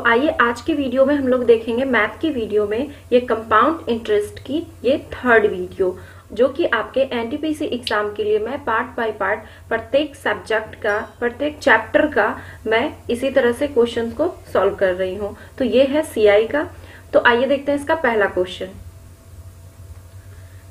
आइए आज की वीडियो में हम लोग देखेंगे मैथ की वीडियो में ये कंपाउंड इंटरेस्ट की ये थर्ड वीडियो, जो कि आपके एनटीपीसी एग्जाम के लिए मैं पार्ट बाय पार्ट प्रत्येक सब्जेक्ट का प्रत्येक चैप्टर का मैं इसी तरह से क्वेश्चंस को सॉल्व कर रही हूँ। तो ये है सीआई का। तो आइए देखते हैं इसका पहला क्वेश्चन।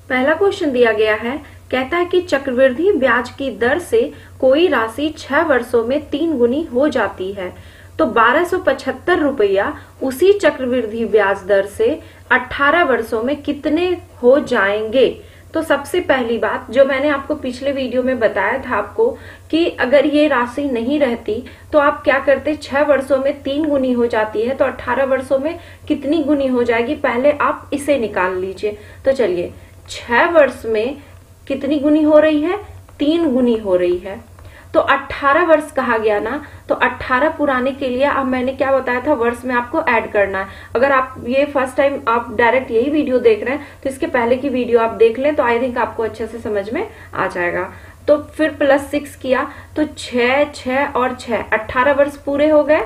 पहला क्वेश्चन दिया गया है, कहता है कि चक्रवृद्धि ब्याज की दर से कोई राशि 6 वर्षों में 3 गुनी हो जाती है, तो 1275 रुपया उसी चक्रवृद्धि ब्याज दर से 18 वर्षों में कितने हो जाएंगे। तो सबसे पहली बात जो मैंने आपको पिछले वीडियो में बताया था आपको कि अगर ये राशि नहीं रहती तो आप क्या करते, 6 वर्षों में 3 गुनी हो जाती है तो 18 वर्षों में कितनी गुनी हो जाएगी, पहले आप इसे निकाल लीजिए। तो चलिए 6 वर्ष में कितनी गुनी हो रही है, 3 गुनी हो रही है। तो 18 वर्ष कहा गया ना, तो 18 पुराने के लिए अब मैंने क्या बताया था, वर्ष में आपको ऐड करना है। अगर आप ये फर्स्ट टाइम आप डायरेक्ट यही वीडियो देख रहे हैं तो इसके पहले की वीडियो आप देख लें तो आई थिंक आपको अच्छे से समझ में आ जाएगा। तो फिर +6 किया तो 6 6 और 6 18 वर्ष पूरे हो गए,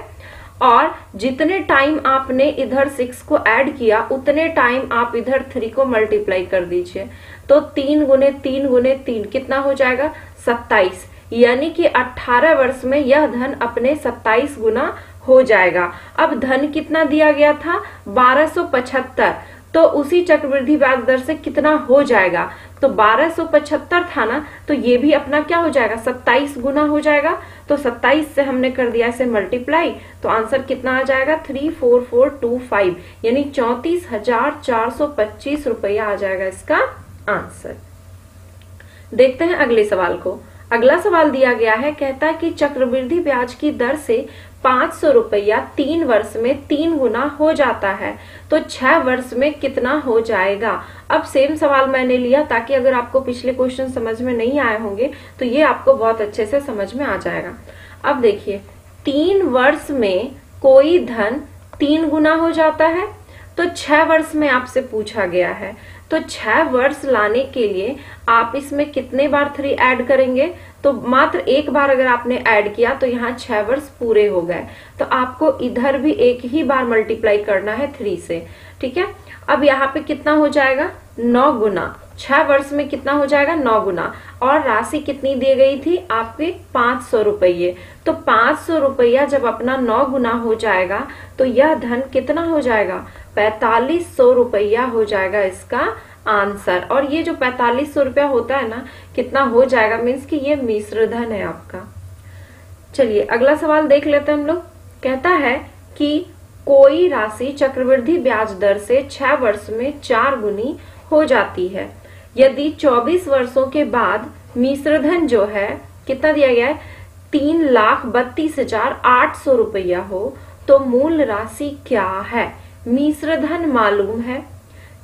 और जितने टाइम आपने इधर 6 को ऐड किया उतने टाइम आप इधर 3 को मल्टीप्लाई कर दीजिए। तो 3 गुने 3 गुने 3 कितना हो जाएगा, 27। यानी कि 18 वर्ष में यह धन अपने 27 गुना हो जाएगा। अब धन कितना दिया गया था, 1275, तो उसी चक्रवृद्धि ब्याज दर से कितना हो जाएगा, तो 1275 था ना, तो ये भी अपना क्या हो जाएगा, 27 गुना हो जाएगा। तो 27 से हमने कर दिया इसे मल्टीप्लाई, तो आंसर कितना आ जाएगा, 34425, यानी 34,425 रुपया आ जाएगा इसका आंसर। देखते हैं अगले सवाल को। अगला सवाल दिया गया है, कहता है कि चक्रवृद्धि ब्याज की दर से 500 रुपया 3 वर्ष में 3 गुना हो जाता है, तो 6 वर्ष में कितना हो जाएगा। अब सेम सवाल मैंने लिया ताकि अगर आपको पिछले क्वेश्चन समझ में नहीं आए होंगे तो ये आपको बहुत अच्छे से समझ में आ जाएगा। अब देखिए 3 वर्ष में कोई धन 3 गुना हो जाता है, तो 6 वर्ष में आपसे पूछा गया है, तो 6 वर्ष लाने के लिए आप इसमें कितने बार 3 ऐड करेंगे, तो मात्र एक बार अगर आपने ऐड किया तो यहाँ 6 वर्ष पूरे हो गए। तो आपको इधर भी एक ही बार मल्टीप्लाई करना है 3 से, ठीक है। अब यहाँ पे कितना हो जाएगा, 9 गुना, 6 वर्ष में कितना हो जाएगा, 9 गुना, और राशि कितनी दी गई थी आपके 500 रुपये। तो 500 रुपया जब अपना 9 गुना हो जाएगा तो यह धन कितना हो जाएगा, 4500 रुपया हो जाएगा इसका आंसर। और ये जो 4500 रुपया होता है ना, कितना हो जाएगा, मीन्स कि ये मिश्र धन है आपका। चलिए अगला सवाल देख लेते हैं हम लोग। कहता है कि कोई राशि चक्रवृद्धि ब्याज दर से 6 वर्ष में 4 गुनी हो जाती है, यदि 24 वर्षों के बाद मिश्रधन जो है कितना दिया गया है, 3,32,800 रुपया हो, तो मूल राशि क्या है। मिश्रधन मालूम है,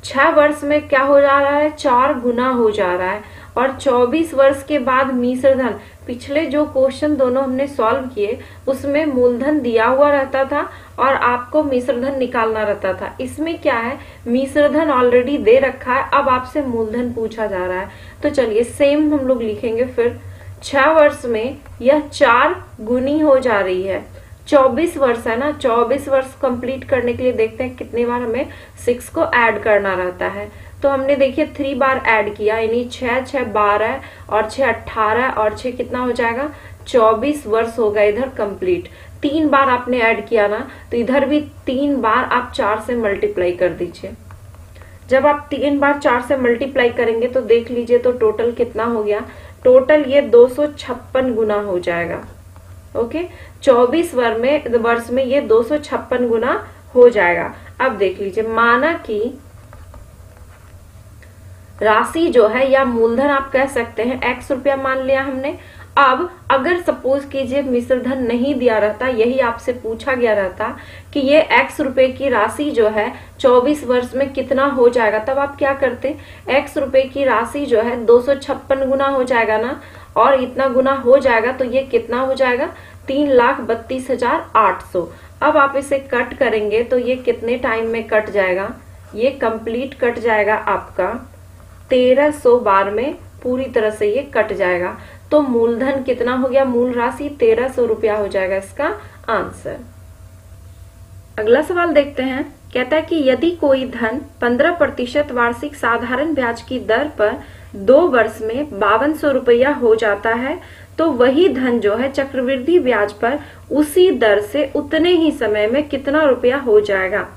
6 वर्ष में क्या हो जा रहा है, 4 गुना हो जा रहा है, और 24 वर्ष के बाद मिश्रधन, पिछले जो क्वेश्चन दोनों हमने सॉल्व किए उसमें मूलधन दिया हुआ रहता था और आपको मिश्रधन निकालना रहता था। इसमें क्या है, मिश्रधन ऑलरेडी दे रखा है, अब आपसे मूलधन पूछा जा रहा है। तो चलिए सेम हम लोग लिखेंगे फिर, 6 वर्ष में यह 4 गुनी हो जा रही है, 24 वर्ष है ना, 24 वर्ष कंप्लीट करने के लिए देखते हैं कितने बार हमें 6 को ऐड करना रहता है। तो हमने देखिए 3 बार ऐड किया, यानी 6 6 12 और 6 18 और 6 कितना हो जाएगा, 24 वर्ष हो गए इधर कंप्लीट। 3 बार आपने ऐड किया ना, तो इधर भी 3 बार आप 4 से मल्टीप्लाई कर दीजिए। जब आप 3 बार 4 से मल्टीप्लाई करेंगे तो देख लीजिए तो टोटल कितना हो गया, टोटल ये 256 गुना हो जाएगा। ओके, 24 वर्ष में ये 256 गुना हो जाएगा। अब देख लीजिए, माना कि राशि जो है या मूलधन आप कह सकते हैं x रुपया मान लिया हमने। अब अगर सपोज कीजिए मिश्रधन नहीं दिया रहता, यही आपसे पूछा गया रहता कि ये x रुपए की राशि जो है 24 वर्ष में कितना हो जाएगा, तब आप क्या करते, x रुपए की राशि जो है 256 गुना हो जाएगा ना, और इतना गुना हो जाएगा तो ये कितना हो जाएगा, 3,32,800। अब आप इसे कट करेंगे तो ये कितने टाइम में कट जाएगा, ये कंप्लीट कट जाएगा आपका 1300 बार में, पूरी तरह से ये कट जाएगा। तो मूलधन कितना हो गया, मूल राशि 1300 रुपया हो जाएगा इसका आंसर। अगला सवाल देखते हैं। कहता है कि यदि कोई धन 15% वार्षिक साधारण ब्याज की दर पर 2 वर्ष में 5200 रुपया हो जाता है, तो वही धन जो है चक्रवृद्धि ब्याज पर उसी दर से उतने ही समय में कितना रुपया हो जाएगा।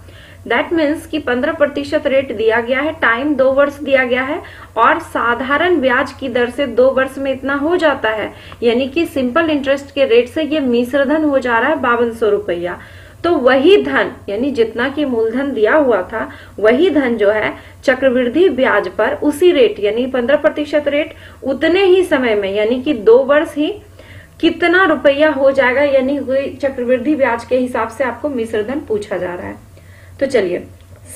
दैट मीन्स कि 15% रेट दिया गया है, टाइम 2 वर्ष दिया गया है और साधारण ब्याज की दर से 2 वर्ष में इतना हो जाता है, यानी कि सिंपल इंटरेस्ट के रेट से ये मिश्र धन हो जा रहा है 5200 रुपया। तो वही धन यानी जितना की मूलधन दिया हुआ था वही धन जो है चक्रवृद्धि ब्याज पर उसी रेट यानी 15% रेट उतने ही समय में यानी कि 2 वर्ष ही कितना रुपया हो जाएगा, यानी चक्रवृद्धि ब्याज के हिसाब से आपको मिश्र धन पूछा जा रहा है। तो चलिए,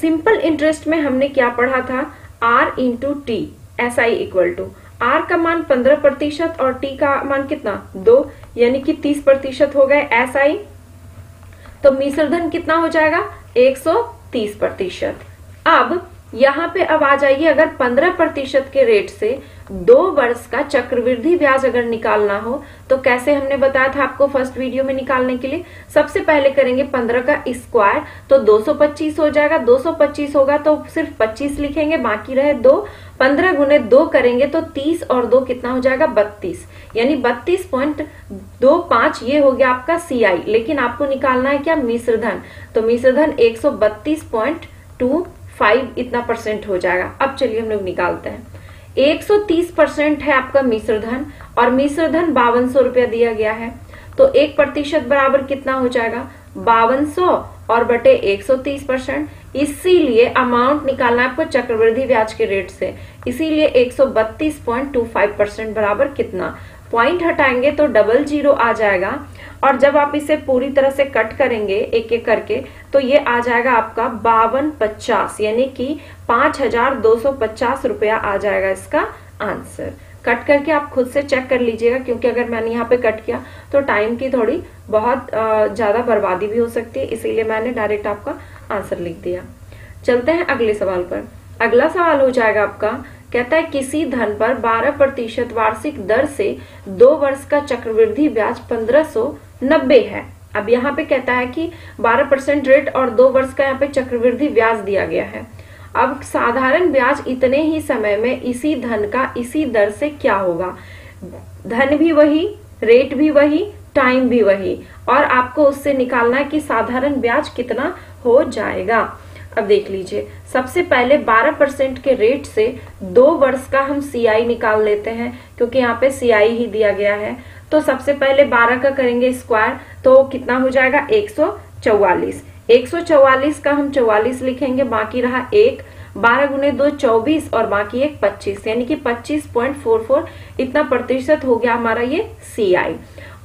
सिंपल इंटरेस्ट में हमने क्या पढ़ा था, R into T SI equal to R का मान 15% और T का मान कितना 2 यानी कि 30% हो गए SI। तो मिश्र धन कितना हो जाएगा 130%। अब यहाँ पे अब आ जाइए, अगर 15% के रेट से 2 वर्ष का चक्रवृद्धि ब्याज अगर निकालना हो तो कैसे हमने बताया था आपको फर्स्ट वीडियो में निकालने के लिए। सबसे पहले करेंगे 15 का स्क्वायर तो 225 हो जाएगा, 225 होगा तो सिर्फ 25 लिखेंगे, बाकी रहे 2। 15 गुने 2 करेंगे तो 30 और 2 कितना हो जाएगा 32, यानी 32.25 ये हो गया आपका CI। लेकिन आपको निकालना है क्या मिश्र धन, तो मिश्र धन 132.25 इतना % हो जाएगा। अब चलिए हम लोग निकालते हैं। 130% है आपका मिश्र धन और मिश्र धन 5200 रुपया दिया गया है, तो 1% बराबर कितना हो जाएगा 5200 और बटे 130%। इसीलिए अमाउंट निकालना है आपको चक्रवृद्धि ब्याज के रेट से, इसीलिए 132.25% बराबर कितना, पॉइंट हटाएंगे तो 00 आ जाएगा। और जब आप इसे पूरी तरह से कट करेंगे एक एक करके तो ये आ जाएगा आपका 5250 यानी कि 5250 रुपया आ जाएगा इसका आंसर। कट करके आप खुद से चेक कर लीजिएगा, क्योंकि अगर मैंने यहाँ पे कट किया तो टाइम की थोड़ी बहुत ज्यादा बर्बादी भी हो सकती है, इसीलिए मैंने डायरेक्ट आपका आंसर लिख दिया। चलते हैं अगले सवाल पर। अगला सवाल हो जाएगा आपका, कहता है किसी धन पर 12% वार्षिक दर से 2 वर्ष का चक्रवृद्धि ब्याज 1590 है। अब यहाँ पे कहता है कि 12% रेट और 2 वर्ष का यहाँ पे चक्रवृद्धि ब्याज दिया गया है। अब साधारण ब्याज इतने ही समय में इसी धन का इसी दर से क्या होगा, धन भी वही, रेट भी वही, टाइम भी वही, और आपको उससे निकालना है कि साधारण ब्याज कितना हो जाएगा। अब देख लीजिए, सबसे पहले 12% के रेट से 2 वर्ष का हम CI निकाल लेते हैं, क्योंकि यहाँ पे CI ही दिया गया है। तो सबसे पहले 12 का करेंगे स्क्वायर तो कितना हो जाएगा 144। 144 का हम 44 लिखेंगे, बाकी रहा 1। 12 गुने 2 24 और बाकी 1 25, यानी कि 25.44 इतना % हो गया हमारा ये CI।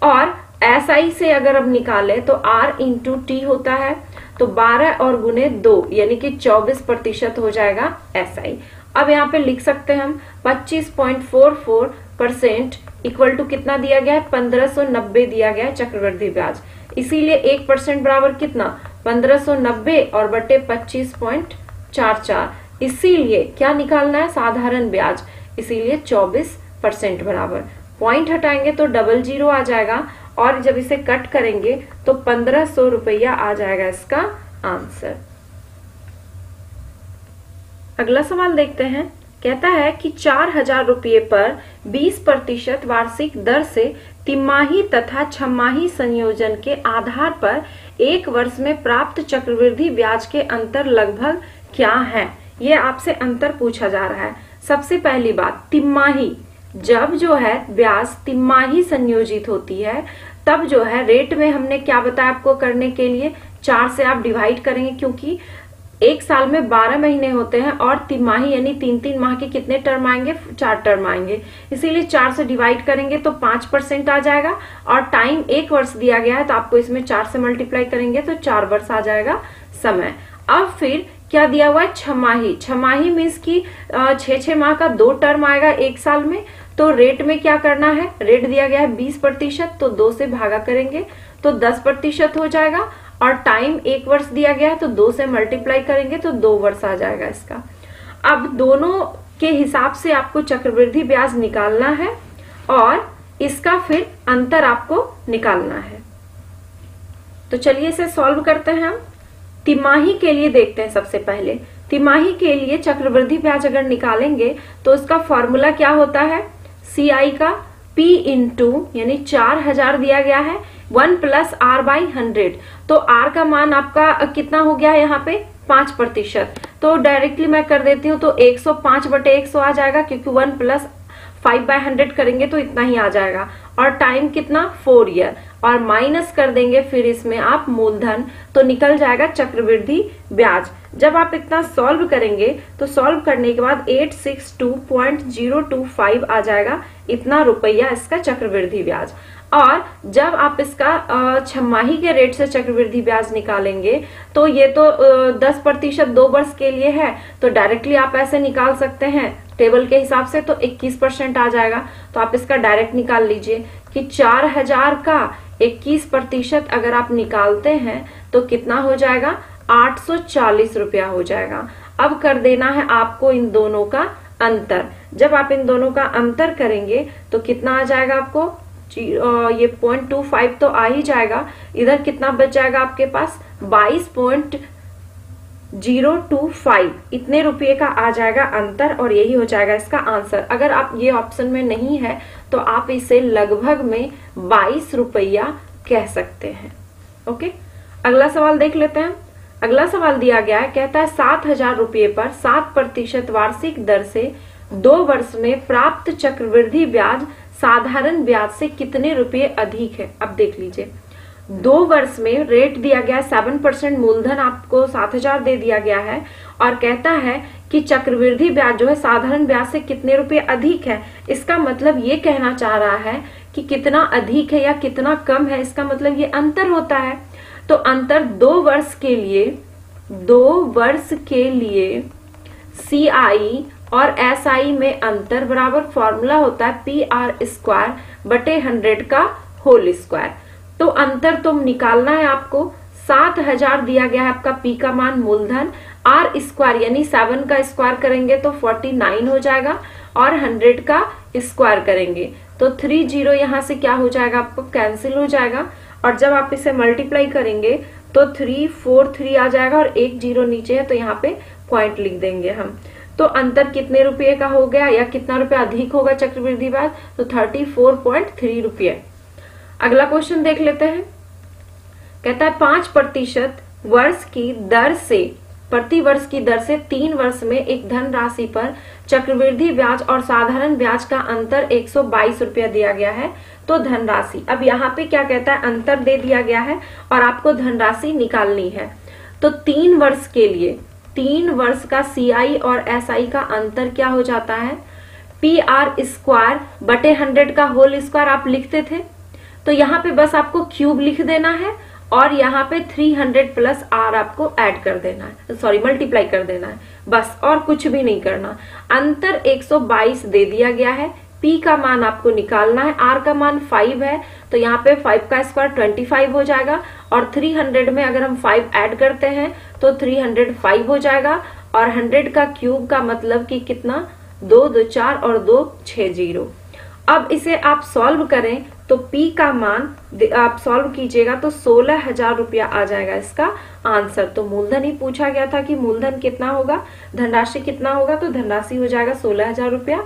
और SI से अगर अब निकाले तो R इंटू टी होता है, तो 12 और गुने 2 यानी कि 24% हो जाएगा SI। अब यहाँ पे लिख सकते हैं हम 25.44% इक्वल टू कितना दिया गया है 1590 दिया गया है चक्रवृद्धि ब्याज, इसीलिए 1% बराबर कितना 1590 और बटे 25.44, इसीलिए क्या निकालना है साधारण ब्याज, इसीलिए 24% बराबर। पॉइंट हटाएंगे तो 00 आ जाएगा और जब इसे कट करेंगे तो 1500 रुपया आ जाएगा इसका आंसर। अगला सवाल देखते हैं। कहता है कि 4000 रुपये पर 20% वार्षिक दर से तिमाही तथा छमाही संयोजन के आधार पर 1 वर्ष में प्राप्त चक्रवृद्धि ब्याज के अंतर लगभग क्या है, ये आपसे अंतर पूछा जा रहा है। सबसे पहली बात, तिमाही, जब जो है ब्याज तिमाही संयोजित होती है तब जो है रेट में हमने क्या बताया आपको करने के लिए, 4 से आप डिवाइड करेंगे, क्योंकि एक साल में 12 महीने होते हैं और तिमाही यानी 3-3 माह के कितने टर्म आएंगे 4 टर्म आएंगे, इसीलिए 4 से डिवाइड करेंगे तो 5% आ जाएगा और टाइम 1 वर्ष दिया गया है तो आपको इसमें 4 से मल्टीप्लाई करेंगे तो 4 वर्ष आ जाएगा समय। अब फिर क्या दिया हुआ है छमाही, छमाही मीन्स की 6-6 माह का 2 टर्म आएगा एक साल में, तो रेट में क्या करना है, रेट दिया गया है 20%, तो 2 से भागा करेंगे तो 10% हो जाएगा और टाइम 1 वर्ष दिया गया है तो 2 से मल्टीप्लाई करेंगे तो 2 वर्ष आ जाएगा इसका। अब दोनों के हिसाब से आपको चक्रवृद्धि ब्याज निकालना है और इसका फिर अंतर आपको निकालना है। तो चलिए इसे सॉल्व करते हैं हम। तिमाही के लिए देखते हैं। सबसे पहले तिमाही के लिए चक्रवृद्धि ब्याज अगर निकालेंगे तो उसका फॉर्मूला क्या होता है, CI का P इंटू यानी 4000 दिया गया है 1 प्लस R/100। तो R का मान आपका कितना हो गया है यहाँ पे 5%। तो डायरेक्टली मैं कर देती हूँ, तो 105/100 आ जाएगा, क्योंकि 1 प्लस 5/100 करेंगे तो इतना ही आ जाएगा। और टाइम कितना 4 ईयर, और माइनस कर देंगे फिर इसमें आप मूलधन, तो निकल जाएगा चक्रवृद्धि ब्याज। जब आप इतना सॉल्व करेंगे तो सॉल्व करने के बाद 862.025 आ जाएगा, इतना रुपया इसका चक्रवृद्धि ब्याज। और जब आप इसका छमाही के रेट से चक्रवृद्धि ब्याज निकालेंगे तो ये तो 10% 2 वर्ष के लिए है, तो डायरेक्टली आप ऐसे निकाल सकते हैं टेबल के हिसाब से, तो 21% आ जाएगा। तो आप इसका डायरेक्ट निकाल लीजिए कि 4000 का 21% अगर आप निकालते हैं तो कितना हो जाएगा 840 रुपया हो जाएगा। अब कर देना है आपको इन दोनों का अंतर। जब आप इन दोनों का अंतर करेंगे तो कितना आ जाएगा आपको, ये 0.25 तो आ ही जाएगा, इधर कितना बच जाएगा आपके पास 22.025, इतने रुपये का आ जाएगा अंतर, और यही हो जाएगा इसका आंसर। अगर आप ये ऑप्शन में नहीं है तो आप इसे लगभग में 22 रुपया कह सकते हैं। ओके, अगला सवाल देख लेते हैं। अगला सवाल दिया गया है, कहता है 7000 रुपये पर 7% वार्षिक दर से 2 वर्ष में प्राप्त चक्रवृद्धि ब्याज साधारण ब्याज से कितने रुपए अधिक है। अब देख लीजिए, 2 वर्ष में रेट दिया गया 7%, मूलधन आपको 7000 दे दिया गया है, और कहता है कि चक्रवृद्धि ब्याज जो है साधारण ब्याज से कितने रुपए अधिक है। इसका मतलब ये कहना चाह रहा है कि कितना अधिक है या कितना कम है, इसका मतलब ये अंतर होता है। तो अंतर 2 वर्ष के लिए CI और SI में अंतर बराबर फॉर्मूला होता है PR²/100 का होल स्क्वायर। तो अंतर तुम निकालना है आपको। 7000 दिया गया है आपका P का मान मूलधन, R² यानी 7 का स्क्वायर करेंगे तो 49 हो जाएगा, और 100 का स्क्वायर करेंगे तो 30 यहाँ से क्या हो जाएगा आपको कैंसिल हो जाएगा, और जब आप इसे मल्टीप्लाई करेंगे तो 343 आ जाएगा, और 1 0 नीचे है तो यहाँ पे पॉइंट लिख देंगे हम। तो अंतर कितने रुपये का हो गया, या कितना रुपया अधिक होगा चक्रवृद्धि ब्याज, तो 34.3 रुपये। अगला क्वेश्चन देख लेते हैं। कहता है 5% वर्ष की दर से प्रति वर्ष की दर से 3 वर्ष में एक धन राशि पर चक्रवृद्धि ब्याज और साधारण ब्याज का अंतर 122 रुपया दिया गया है, तो धनराशि। अब यहाँ पे क्या कहता है, अंतर दे दिया गया है और आपको धनराशि निकालनी है। तो 3 वर्ष के लिए 3 वर्ष का CI और SI का अंतर क्या हो जाता है, PR²/100 का होल स्क्वायर आप लिखते थे, तो यहाँ पे बस आपको क्यूब लिख देना है, और यहाँ पे 300 प्लस R आपको ऐड कर देना है, सॉरी मल्टीप्लाई कर देना है बस, और कुछ भी नहीं करना। अंतर 122 दे दिया गया है, P का मान आपको निकालना है, R का मान 5 है, तो यहाँ पे 5 का स्क्वायर 25 हो जाएगा, और 300 में अगर हम 5 ऐड करते हैं तो 305 हो जाएगा, और 100 का क्यूब का मतलब कि कितना 2 2 4 और 2 6 0। अब इसे आप सॉल्व करें तो P का मान आप सॉल्व कीजिएगा तो 16000 रुपया आ जाएगा इसका आंसर। तो मूलधन ही पूछा गया था कि मूलधन कितना होगा, धनराशि कितना होगा, तो धनराशि हो जाएगा 16000 रुपया।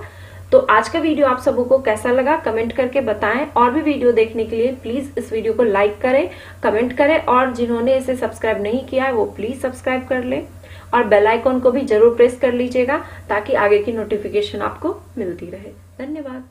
तो आज का वीडियो आप सबों को कैसा लगा कमेंट करके बताएं, और भी वीडियो देखने के लिए प्लीज इस वीडियो को लाइक करें, कमेंट करें, और जिन्होंने इसे सब्सक्राइब नहीं किया है वो प्लीज सब्सक्राइब कर लें, और बेल आइकॉन को भी जरूर प्रेस कर लीजिएगा ताकि आगे की नोटिफिकेशन आपको मिलती रहे। धन्यवाद।